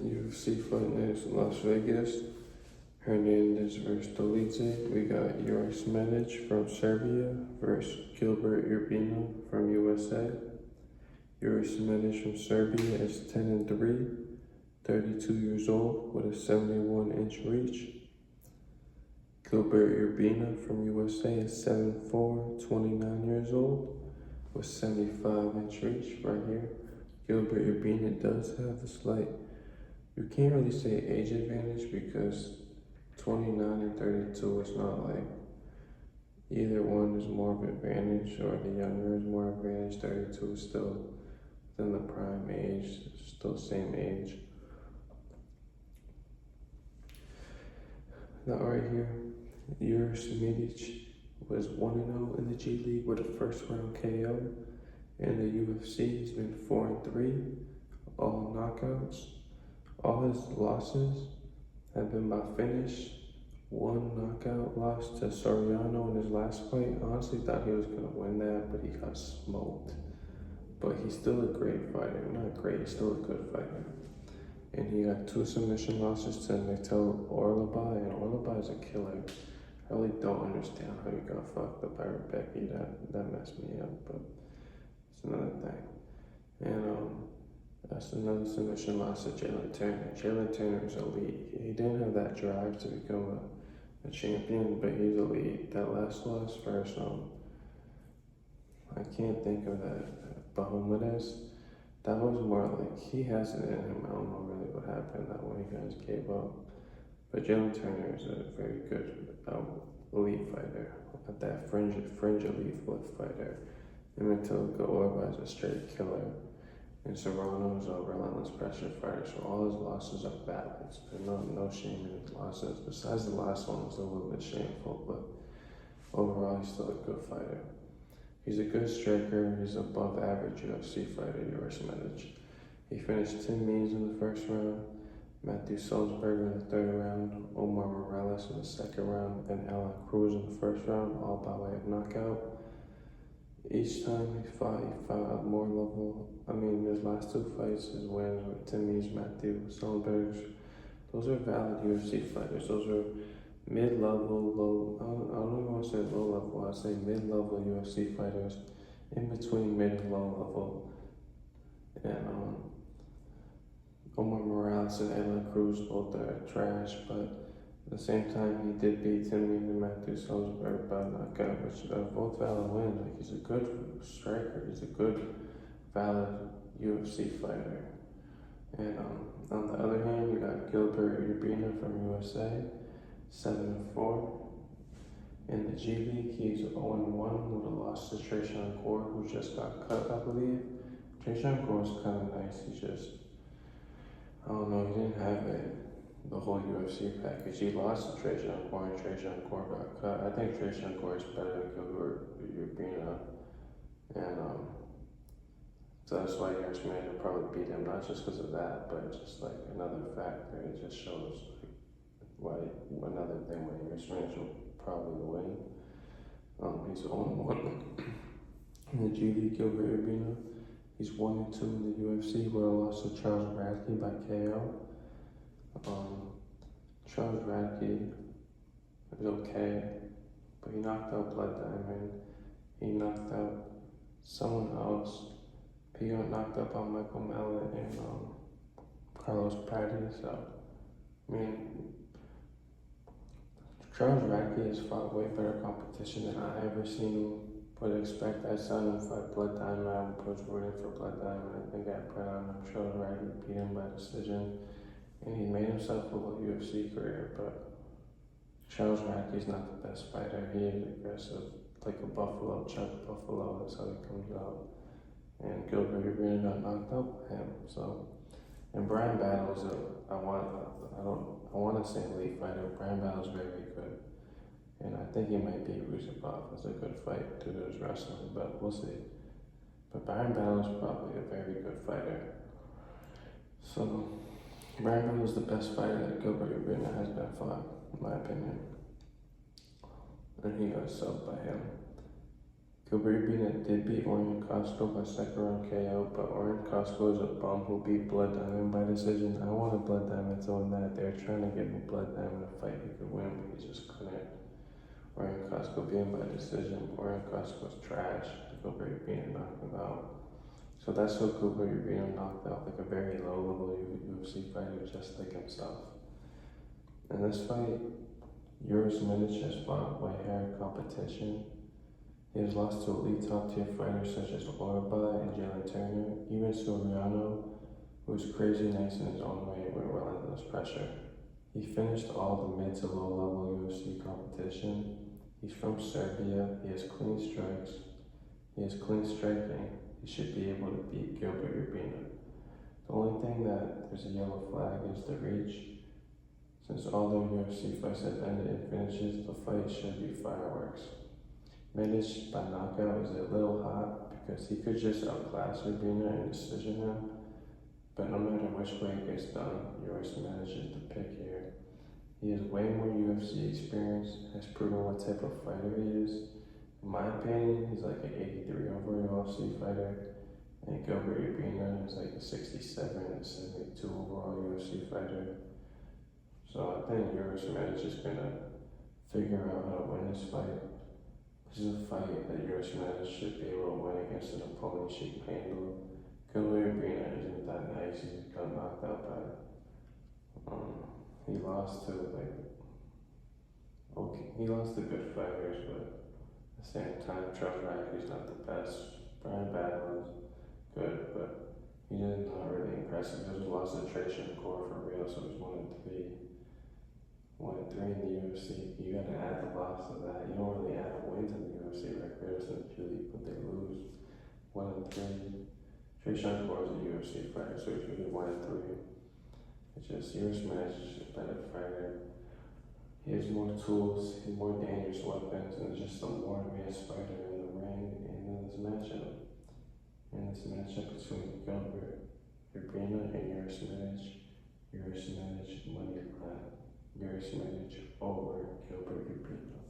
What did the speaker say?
UFC Fight Night in Las Vegas. Hernandez versus Dolice. We got Uros from Serbia versus Gilbert Urbina from USA. Uros from Serbia is 10-3, 32 years old with a 71-inch reach. Gilbert Urbina from USA is 7'4", 29 years old with 75-inch reach right here. Gilbert Urbina does have a slight, you can't really say age advantage because 29 and 32 is not like either one is more of an advantage or the younger is more advantage. 32 is still within the prime age, still same age. Now right here, Uros was 1-0 in the G League with a first round KO. In the UFC, he's been 4-3, all knockouts. All his losses have been by finish. One knockout loss to Soriano in his last fight. I honestly thought he was going to win that, but he got smoked. But he's still a great fighter. Not great, he's still a good fighter. And he got 2 submission losses to Mikhail Orlobay, and Orlobay is a killer. I really don't understand how he got fucked up by Rebecca. That messed me up, but it's another thing. And that's another submission loss to Jalen Turner. Jalen Turner is elite. He didn't have that drive to become a champion, but he's elite. That last loss first, I can't think of that. Bahamas, that was more like he has it in him. I don't know really what happened that way. He guys gave up. But Jalen Turner is a very good elite fighter. At that fringe elite fighter. And Matilda Orba is a straight killer. And Serrano is a relentless pressure fighter, so all his losses are balanced. There's no shame in his losses. Besides the last one was a little bit shameful, but overall he's still a good fighter. He's a good striker. He's above average UFC fighter, Uros. He finished Tim Means in the first round, Matthew Salzberger in the third round, Omar Morales in the second round, and Alan Cruz in the first round, all by way of knockout. Each time he fought more level. I mean, his last 2 fights, his wins with Timmy's, Matthew Salzberger's, those are valid UFC fighters. Those are mid-level, low, I don't even want to say low level, I say mid-level UFC fighters, in between mid and low level. And Omar Morales and Alan Cruz both are trash, but at the same time, he did beat Timmy and Matthew Salzberg by knockout, which are both valid wins. Like, he's a good striker. He's a good, valid UFC fighter. And on the other hand, you got Gilbert Urbina from USA, 7-4. In the G League, he's 0-1 with a loss to Trayshawn Gore, who just got cut, I believe. Trayshawn Gore's kind of nice. He just, I don't know, he didn't have the whole UFC package. He lost to Trayshawn Gore, and Trayshawn Gore got cut. I think Trayshawn Gore is better than Gilbert Urbina. And so that's why Uros will probably beat him, not just because of that, but just like another factor. It just shows why another thing why Uros will probably win. He's 0-1 in the G League. Gilbert Urbina, he's 1-2 in the UFC, where he lost to Charles Bradley by KO. Charles Radke is okay, but he knocked out Blood Diamond. He knocked out someone else. He got knocked up by Michael Mellon and Carlos Patti. So, I mean, Charles Radke has fought way better competition than I ever seen him. Would expect. I saw him fight Blood Diamond. I was rooting for Blood Diamond. I think I put on Charles Radke, beat him by decision. And he made himself a little UFC career, but Charles Radke's not the best fighter. He is aggressive, like a buffalo, Chuck Buffalo, that's how he comes out. And Gilbert Urbina got knocked out by him. So, and Brian Battle's I want to say elite fighter. Brian Battle's very good. And I think he might beat Rusevov. It's a good fight due to his wrestling, but we'll see. But Brian Battle's probably a very good fighter. So, Brian Battle is the best fighter that Gilbert Urbina has been fought, in my opinion. And he got subbed by him. Gilbert Urbina did beat Orion Costco by second round KO, but Orion Costco is a bum who beat Blood Diamond by decision. I wanted Blood Diamond to win that. They were trying to give me Blood Diamond a fight he could win, but he just couldn't. Orion Costco beat him by decision. Orion Costco's trash. Gilbert Urbina knocked him out. So that's who Gilbert Urbina knocked out, like a very low level UFC fighter, just like himself. In this fight, Uros has fought white hair competition. He has lost to elite top tier fighters such as Uros and Jalen Turner, even Soriano, who is crazy nice in his own way with relentless pressure. He finished all the mid to low level UFC competition. He's from Serbia. He has clean strikes. He has clean striking. He should be able to beat Gilbert Urbina. The only thing that there's a yellow flag is the reach. Since all their UFC fights have ended in finishes, the fight should be fireworks. Managed by knockout is a little hot because he could just outclass Urbina and decision him, but no matter which way it gets done, Uros manages to pick here. He has way more UFC experience, has proven what type of fighter he is. In my opinion, he's like an 83 overall UFC fighter, and Gilbert Urbina is like a 67 and 72 overall UFC fighter. So I think Uros is gonna figure out how to win this fight. This is a fight that Uros should be able to win against an opponent she can handle. Gilbert Urbina isn't that nice. He just got knocked out by. He lost to he lost to good fighters, but at the same time, Charles Rackley's not the best. Brian Badland's good, but he is not really impressive. He just lost to Trajan Core for real, so he's 1-3. 1-3 in the UFC. You gotta add the loss to that. You don't really add a win to the UFC record since Julie, but they lose 1-3. Trajan Core is a UFC fighter, so he's usually 1-3. It's just Uros is a better fighter. He has more tools, he has more dangerous weapons, and is just a more advanced fighter in the ring and in this matchup. In this matchup between Gilbert Urbina and Uros money line. Uros over Gilbert Urbina.